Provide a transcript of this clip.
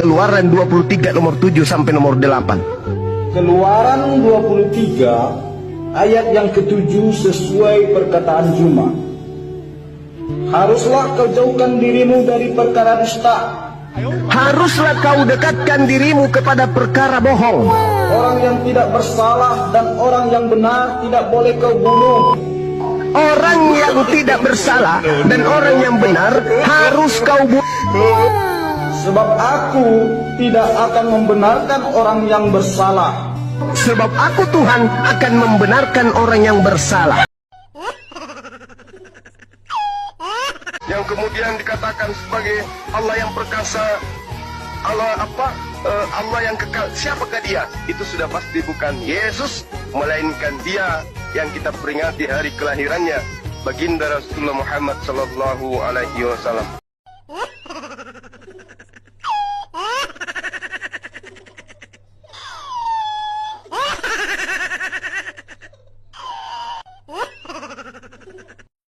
Keluaran 23 nomor 7 sampai nomor 8. Keluaran 23 ayat yang ke-7 sesuai perkataan Juma. Haruslah kau jauhkan dirimu dari perkara dusta. Haruslah kau dekatkan dirimu kepada perkara bohong. Orang yang tidak bersalah dan orang yang benar tidak boleh kau bunuh. Orang yang tidak bersalah dan orang yang benar harus kau bunuh. Sebab aku tidak akan membenarkan orang yang bersalah. Sebab aku Tuhan akan membenarkan orang yang bersalah. Yang kemudian dikatakan sebagai Allah yang perkasa, Allah apa? Allah yang kekal. Siapakah dia? Itu sudah pasti bukan Yesus, melainkan dia yang kita peringati hari kelahirannya, baginda Rasulullah Muhammad sallallahu alaihi wasallam.